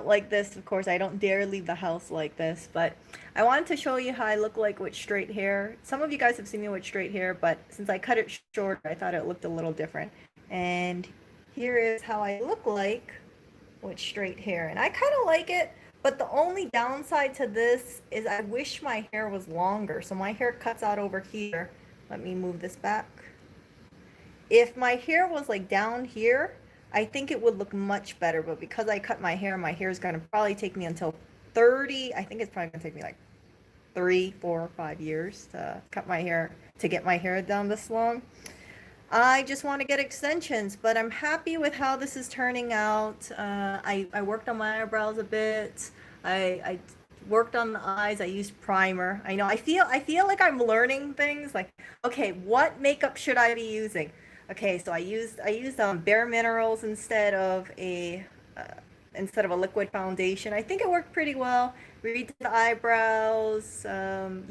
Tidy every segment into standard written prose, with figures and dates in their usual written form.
like this. Of course, I don't dare leave the house like this, but I wanted to show you how I look like with straight hair. Some of you guys have seen me with straight hair, but since I cut it short, I thought it looked a little different. And here is how I look like with straight hair. And I kind of like it, but the only downside to this is I wish my hair was longer. So my hair cuts out over here. Let me move this back. If my hair was like down here, I think it would look much better, but because I cut my hair is gonna probably take me until 30. I think it's probably gonna take me like 3, 4, 5 years to cut my hair, to get my hair down this long. I just want to get extensions, but I'm happy with how this is turning out. I worked on my eyebrows a bit. I worked on the eyes. I used primer. I know I feel like I'm learning things. Like, okay, what makeup should I be using? Okay, so I used Bare Minerals instead of a liquid foundation. I think it worked pretty well. Redid the eyebrows,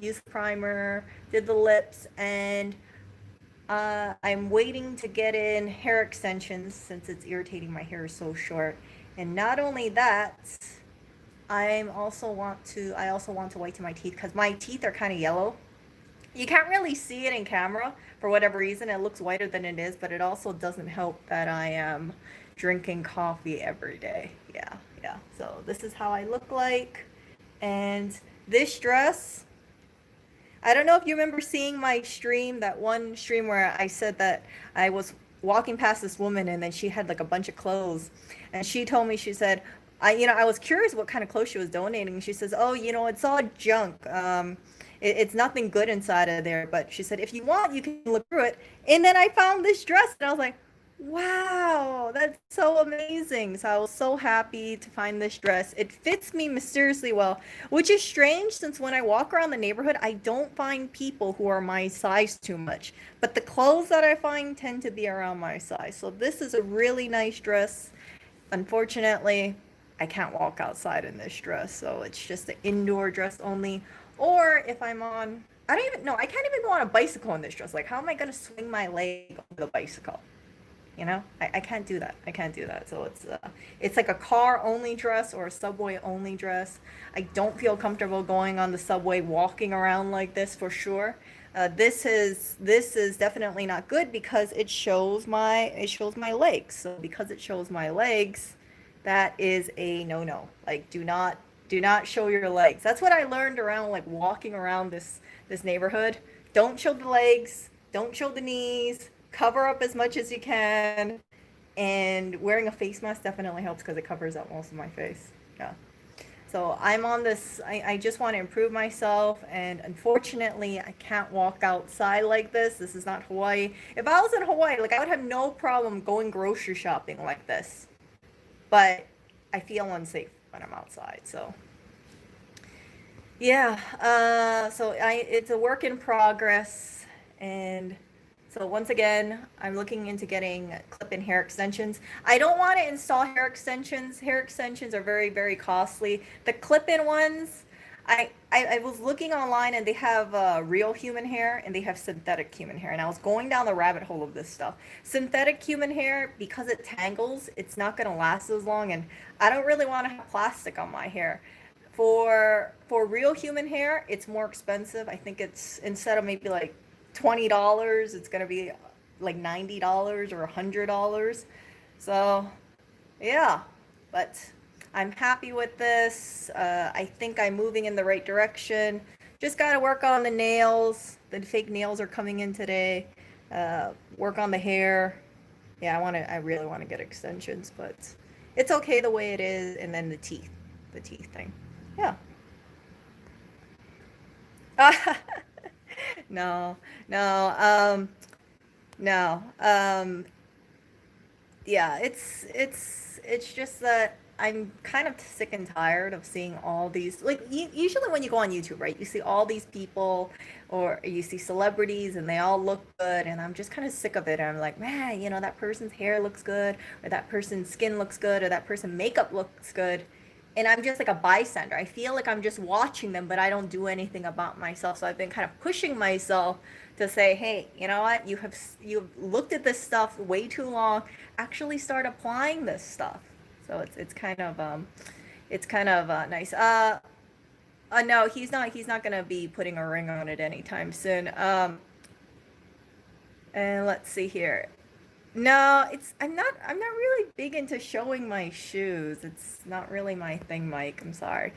used primer, did the lips, and I'm waiting to get in hair extensions since it's irritating. My hair is so short. And not only that, I also want to whiten my teeth because my teeth are kind of yellow. You can't really see it in camera for whatever reason. It looks whiter than it is, but it also doesn't help that I am drinking coffee every day. Yeah, yeah. So this is how I look like. And this dress, I don't know if you remember seeing my stream, that one stream where I said that I was walking past this woman and then she had like a bunch of clothes. And she told me, she said, I was curious what kind of clothes she was donating. She says, oh, it's all junk. It's nothing good inside of there. But she said, if you want, you can look through it. And then I found this dress and I was like, wow, that's so amazing. So I was so happy to find this dress. It fits me mysteriously well, which is strange since when I walk around the neighborhood, I don't find people who are my size too much. But the clothes that I find tend to be around my size. So this is a really nice dress. Unfortunately, I can't walk outside in this dress, so it's just an indoor dress only. Or if I'm on, I don't even know, I can't even go on a bicycle in this dress. Like, how am I going to swing my leg on the bicycle? I can't do that. I can't do that. So it's like a car only dress or a subway only dress. I don't feel comfortable going on the subway walking around like this for sure. This is definitely not good because it shows my legs. So because it shows my legs, that is a no-no. Like, do not show your legs. That's what I learned around like walking around this neighborhood. Don't show the legs, don't show the knees, cover up as much as you can, and wearing a face mask definitely helps because it covers up most of my face. Yeah. So I'm on this, I just want to improve myself, and unfortunately, I can't walk outside like this. This is not Hawaii. If I was in Hawaii, like, I would have no problem going grocery shopping like this. But I feel unsafe when I'm outside. So yeah, it's a work in progress, and so once again, I'm looking into getting clip-in hair extensions. I don't want to install hair extensions. Hair extensions are very, very costly. The clip-in ones, I was looking online and they have real human hair and they have synthetic human hair. And I was going down the rabbit hole of this stuff. Synthetic human hair, because it tangles, it's not going to last as long. And I don't really want to have plastic on my hair. For real human hair, it's more expensive. I think it's, instead of maybe like $20, it's gonna be like $90 or $100. So yeah, but I'm happy with this. I think I'm moving in the right direction. Just gotta work on the nails. The fake nails are coming in today. Work on the hair. Yeah, I really want to get extensions, but it's okay the way it is. And then the teeth thing. Yeah. No, no, no. Yeah, it's just that I'm kind of sick and tired of seeing all these, like, usually when you go on YouTube, right, you see all these people or you see celebrities and they all look good, and I'm just kind of sick of it. And I'm like, man, that person's hair looks good, or that person's skin looks good, or that person makeup looks good. And I'm just like a bystander. I feel like I'm just watching them, but I don't do anything about myself. So I've been kind of pushing myself to say, hey, you know what? You've looked at this stuff way too long. Actually start applying this stuff. So it's kind of It's kind of nice. No, he's not gonna be putting a ring on it anytime soon. And let's see here. No, I'm not really big into showing my shoes. It's not really my thing, Mike. I'm sorry.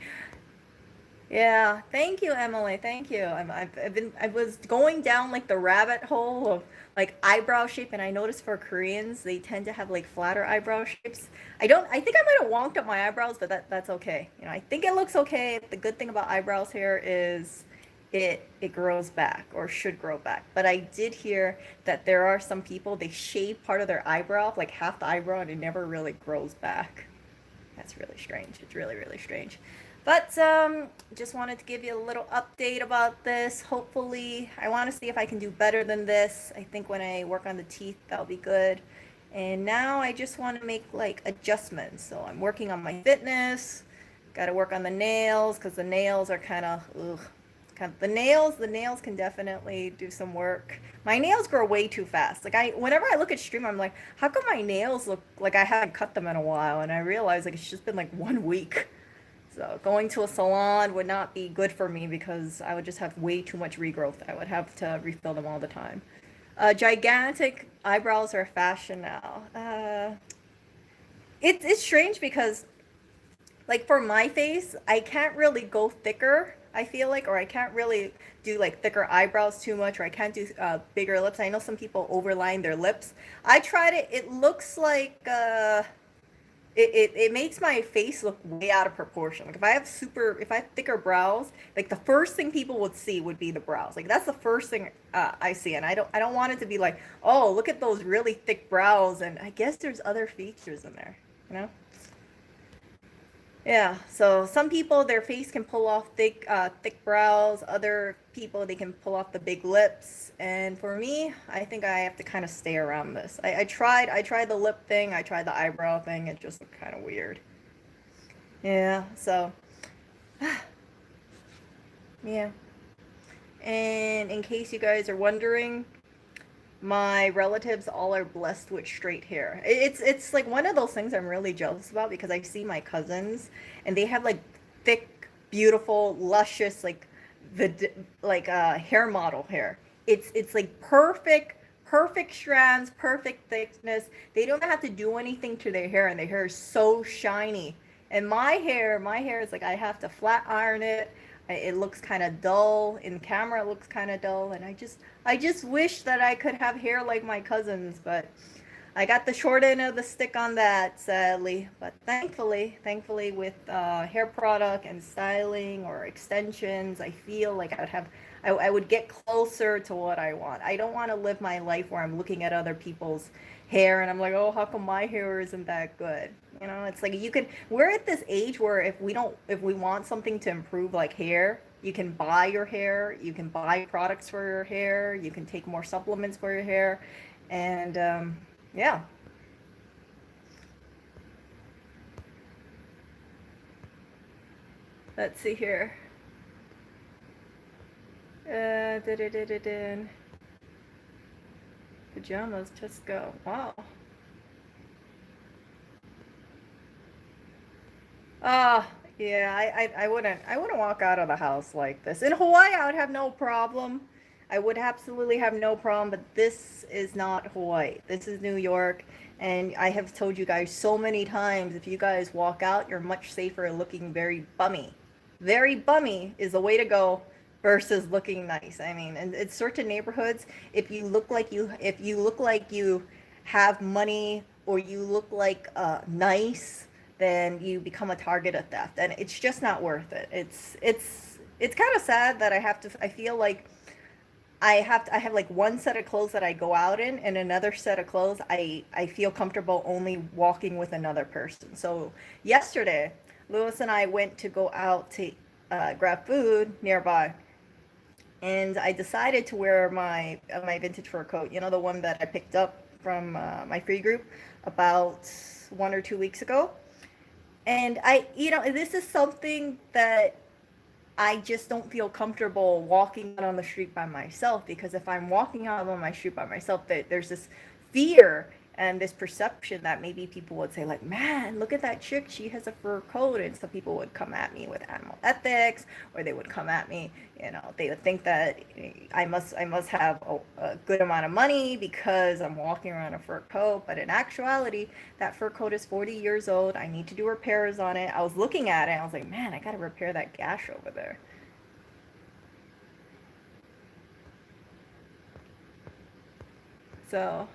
Yeah, thank you, Emily. Thank you. I was going down like the rabbit hole of like eyebrow shape, and I noticed for Koreans they tend to have like flatter eyebrow shapes. I think I might have wonked up my eyebrows, but that's okay. I think it looks okay. The good thing about eyebrows here is it grows back or should grow back. But I did hear that there are some people they shave part of their eyebrow, like half the eyebrow, and it never really grows back. That's really strange. It's really, really strange. But just wanted to give you a little update about this. Hopefully, I want to see if I can do better than this. I think when I work on the teeth, that'll be good. And now I just want to make like adjustments. So I'm working on my fitness. Got to work on the nails because the nails are kind of ugh. The nails can definitely do some work. My nails grow way too fast. Like whenever I look at stream, I'm like, how come my nails look like I haven't cut them in a while? And I realize like it's just been like 1 week. So going to a salon would not be good for me because I would just have way too much regrowth. I would have to refill them all the time. Gigantic eyebrows are fashion now. It's strange because like for my face, I can't really go thicker. I feel like, or I can't really do like thicker eyebrows too much, or I can't do bigger lips. I know some people overline their lips. I tried it. It looks like it makes my face look way out of proportion. Like if I have thicker brows, like the first thing people would see would be the brows. Like that's the first thing I see, and I don't want it to be like, oh, look at those really thick brows, and I guess there's other features in there, you know. Yeah, so some people their face can pull off thick brows. Other people they can pull off the big lips. And for me, I think I have to kind of stay around this. I tried the lip thing. I tried the eyebrow thing. It just looked kind of weird. Yeah, so yeah. And in case you guys are wondering, my relatives all are blessed with straight hair. It's like one of those things I'm really jealous about because I see my cousins and they have like thick, beautiful, luscious the hair model hair. It's like perfect strands, perfect thickness. They don't have to do anything to their hair and their hair is so shiny. And my hair is like I have to flat iron it. It looks kind of dull in camera. It looks kind of dull, and I just wish that I could have hair like my cousins, but I got the short end of the stick on that, sadly. But thankfully, with hair product and styling or extensions, I feel like I would get closer to what I want. I don't want to live my life where I'm looking at other people's hair and I'm like, oh, how come my hair isn't that good? It's like we're at this age where if we want something to improve like hair, you can buy your hair, you can buy products for your hair, you can take more supplements for your hair, and yeah. Let's see here. Da-da-da-da-da. Pajamas, just go. Wow. Ah, yeah, I wouldn't walk out of the house like this. In Hawaii, I would have no problem. I would absolutely have no problem, but this is not Hawaii. This is New York, and I have told you guys so many times, if you guys walk out, you're much safer looking very bummy. Very bummy is the way to go versus looking nice. I mean, and it's certain neighborhoods, if you look like you have money or you look like nice, then you become a target of theft, and it's just not worth it. It's kind of sad that I feel like I have like one set of clothes that I go out in and another set of clothes I feel comfortable only walking with another person. So yesterday, Lewis and I went to go out to grab food nearby, and I decided to wear my vintage fur coat. The one that I picked up from my free group about 1 or 2 weeks ago. And this is something that I just don't feel comfortable walking out on the street by myself, because if I'm walking out on my street by myself, there's this fear and this perception that maybe people would say like, man, look at that chick, she has a fur coat, and some people would come at me with animal ethics, or they would come at me, they would think that I must have a good amount of money because I'm walking around a fur coat. But in actuality, that fur coat is 40 years old. I need to do repairs on it. I was looking at it, I was like, man, I gotta repair that gash over there. So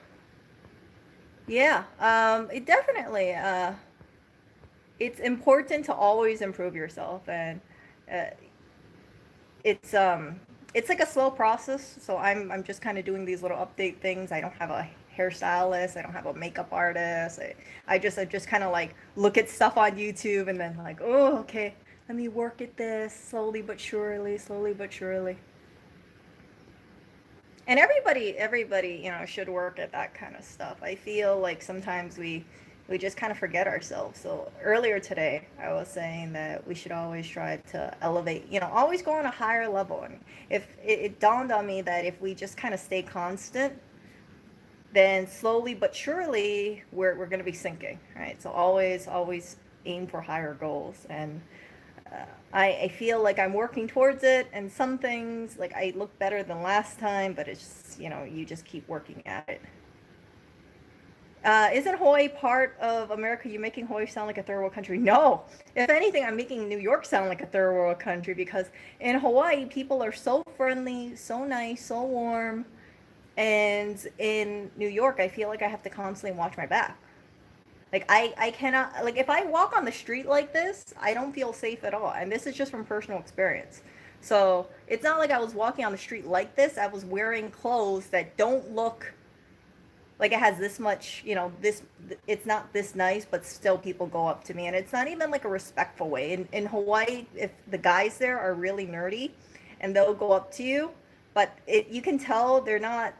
yeah, it definitely it's important to always improve yourself, and uh, it's it's like a slow process. So I'm just kind of doing these little update things. I don't have a hairstylist, I don't have a makeup artist. I just kind of like look at stuff on YouTube, and then like, oh, okay, let me work at this slowly but surely, slowly but surely. And everybody should work at that kind of stuff. I feel like sometimes we just kind of forget ourselves. So earlier today I was saying that we should always strive to elevate, always go on a higher level. And if it dawned on me that if we just kind of stay constant, then slowly but surely we're going to be sinking, right? So always aim for higher goals. And I feel like I'm working towards it, and some things like I look better than last time, but it's just, you just keep working at it. Isn't Hawaii part of America? You making Hawaii sound like a third world country? No. If anything, I'm making New York sound like a third world country, because in Hawaii, people are so friendly, so nice, so warm. And in New York, I feel like I have to constantly watch my back. Like I cannot, like, if I walk on the street like this, I don't feel safe at all. And this is just from personal experience. So it's not like I was walking on the street like this. I was wearing clothes that don't look like it has this much, this, it's not this nice, but still people go up to me, and it's not even like a respectful way. In Hawaii, if the guys there are really nerdy, and they'll go up to you, but you can tell they're not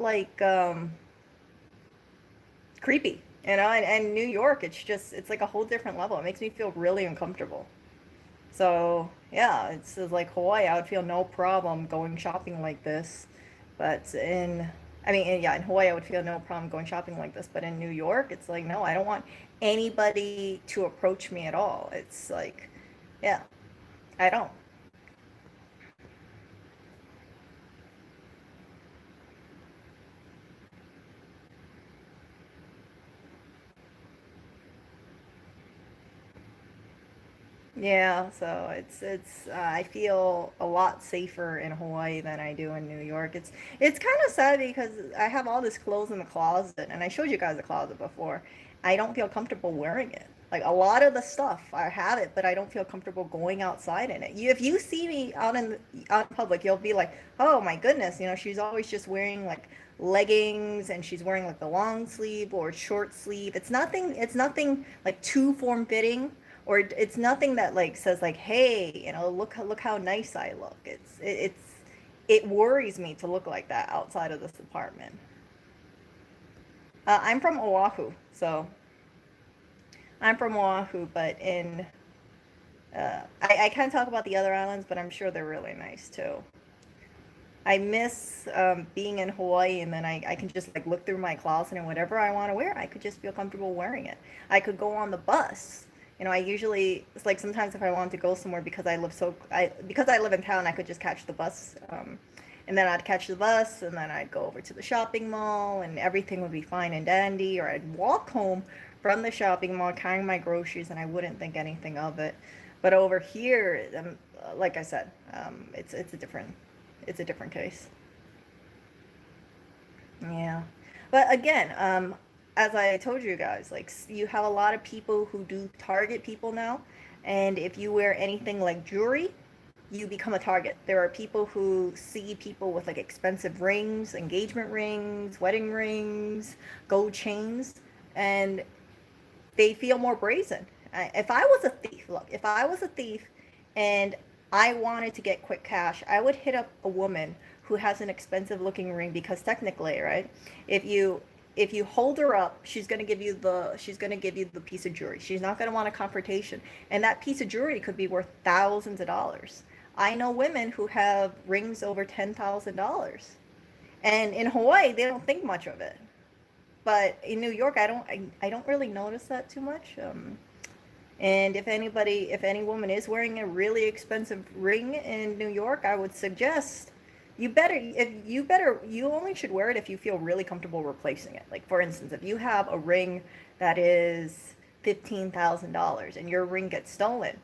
like creepy, and New York, it's like a whole different level. It makes me feel really uncomfortable. So yeah, it's like Hawaii, I would feel no problem going shopping like this. But yeah, in Hawaii, I would feel no problem going shopping like this. But in New York, it's like, no, I don't want anybody to approach me at all. It's like, yeah, I don't. Yeah, so I feel a lot safer in Hawaii than I do in New York. It's kind of sad because I have all this clothes in the closet, and I showed you guys the closet before. I don't feel comfortable wearing it. Like, a lot of the stuff, I have it, but I don't feel comfortable going outside in it. If you see me out in public, you'll be like, "Oh my goodness, she's always just wearing like leggings, and she's wearing like the long sleeve or short sleeve." It's nothing like too form fitting, or it's nothing that like says like, hey, look how nice I look. It worries me to look like that outside of this apartment. I'm from Oahu, so I'm from Oahu, but I can't talk about the other islands, but I'm sure they're really nice too. I miss being in Hawaii, and then I can just like look through my closet, and whatever I want to wear, I could just feel comfortable wearing it. I could go on the bus. I usually, it's like sometimes if I want to go somewhere, because I live in town, I could just catch the bus, and then I'd catch the bus, and then I'd go over to the shopping mall, and everything would be fine and dandy. Or I'd walk home from the shopping mall carrying my groceries, and I wouldn't think anything of it. But over here, like I said, it's a different case. Yeah. But again, as I told you guys, like, you have a lot of people who do target people now, and if you wear anything like jewelry, you become a target. There are people who see people with like expensive rings, engagement rings, wedding rings, gold chains, and they feel more brazen. If I was a thief, look, if I was a thief and I wanted to get quick cash, I would hit up a woman who has an expensive looking ring, because technically, right? If you hold her up, she's gonna give you the piece of jewelry. She's not gonna want a confrontation, and that piece of jewelry could be worth thousands of dollars. I know women who have rings over $10,000, and in Hawaii they don't think much of it. but in New York, I don't really notice that too much. And if any woman is wearing a really expensive ring in New York, I would suggest you only should wear it if you feel really comfortable replacing it. Like for instance, if you have a ring that is $15,000 and your ring gets stolen,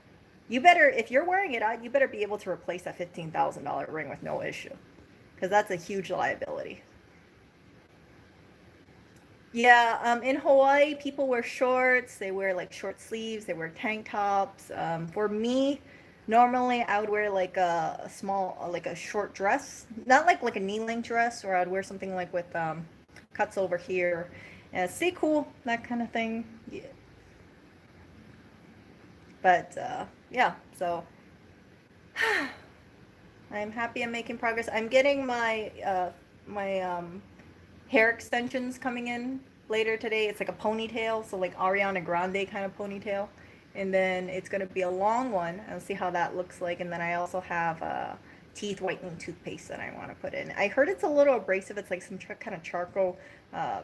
if you're wearing it out, you better be able to replace that $15,000 ring with no issue, because that's a huge liability. Yeah, in Hawaii, people wear shorts. They wear like short sleeves. They wear tank tops. For me, normally I would wear like a small, like a short dress, not like a knee-length dress, or I'd wear something like with cuts over here, and stay cool, that kind of thing. Yeah. But yeah, so I'm happy I'm making progress. I'm getting my hair extensions coming in later today. It's like a ponytail, so like Ariana Grande kind of ponytail. And then it's going to be a long one. I'll see how that looks like. And then I also have a teeth whitening toothpaste that I want to put in. I heard it's a little abrasive. It's like some kind of charcoal uh,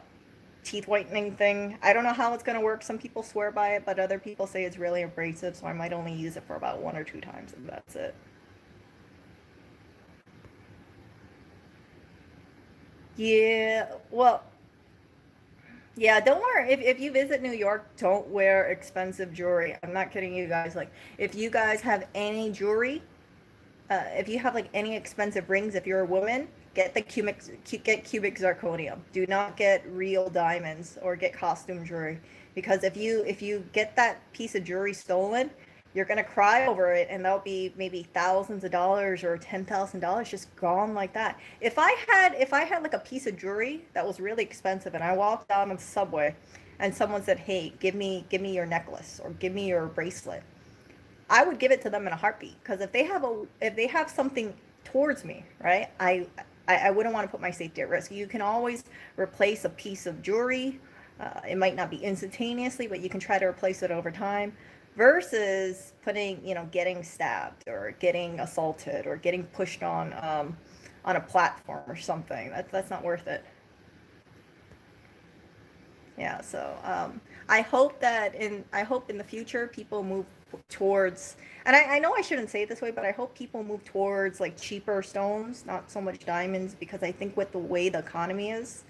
teeth whitening thing. I don't know how it's going to work. Some people swear by it, but other people say it's really abrasive. So I might only use it for about 1 or 2 times, and that's it. Yeah, well, yeah, don't worry. If you visit New York, don't wear expensive jewelry. I'm not kidding you guys. Like, if you guys have any jewelry, if you have like any expensive rings, if you're a woman, get cubic zirconium. Do not get real diamonds or get costume jewelry, because if you get that piece of jewelry stolen, you're gonna cry over it, and that'll be maybe thousands of dollars or $10,000 just gone like that. If I had like a piece of jewelry that was really expensive, and I walked down on the subway, and someone said, "Hey, give me your necklace or give me your bracelet," I would give it to them in a heartbeat, because if they have something towards me, right? I wouldn't want to put my safety at risk. You can always replace a piece of jewelry. It might not be instantaneously, but you can try to replace it over time, versus getting stabbed or getting assaulted or getting pushed on a platform or something. That's not worth it. Yeah, so I hope in the future people move towards, and I know I shouldn't say it this way, but I hope people move towards like cheaper stones, not so much diamonds, because I think with the way the economy is,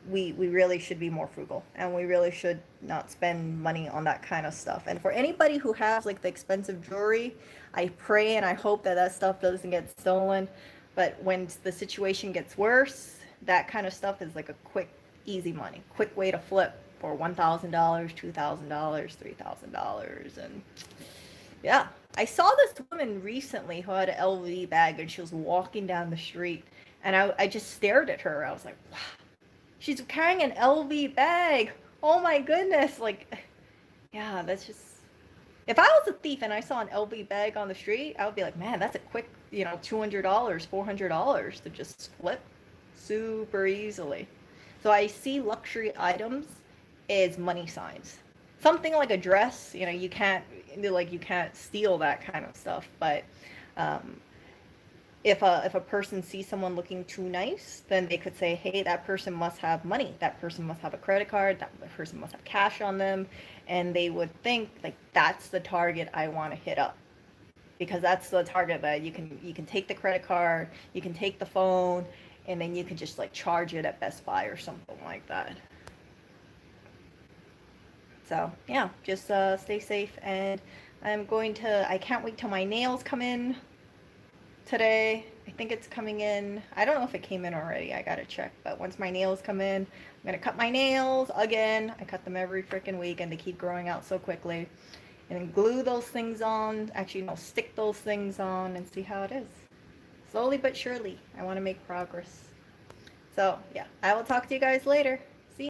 we really should be more frugal, and we really should not spend money on that kind of stuff. And for anybody who has like the expensive jewelry, I pray and I hope that that stuff doesn't get stolen. But when the situation gets worse, that kind of stuff is like a quick, easy money, quick way to flip for $1,000, $2,000, $3,000. And yeah, I saw this woman recently who had an LV bag, and she was walking down the street, and I just stared at her. I was like, wow, she's carrying an LV bag. Oh my goodness. Like, yeah, that's just. If I was a thief and I saw an LV bag on the street, I would be like, man, that's a quick, $200, $400 to just flip super easily. So I see luxury items as money signs. Something like a dress, you can't steal that kind of stuff. But um, if a person sees someone looking too nice, then they could say, hey, that person must have money. That person must have a credit card. That person must have cash on them. And they would think like that's the target I want to hit up, because that's the target that you can take the credit card, you can take the phone, and then you can just like charge it at Best Buy or something like that. So yeah, just stay safe, and I can't wait till my nails come in today. I think it's coming in. I don't know if it came in already. I gotta check. But once my nails come in, I'm gonna cut my nails again. I cut them every freaking week, and they keep growing out so quickly. And then glue those things on. Actually, no, stick those things on and see how it is. Slowly but surely, I want to make progress. So yeah, I will talk to you guys later.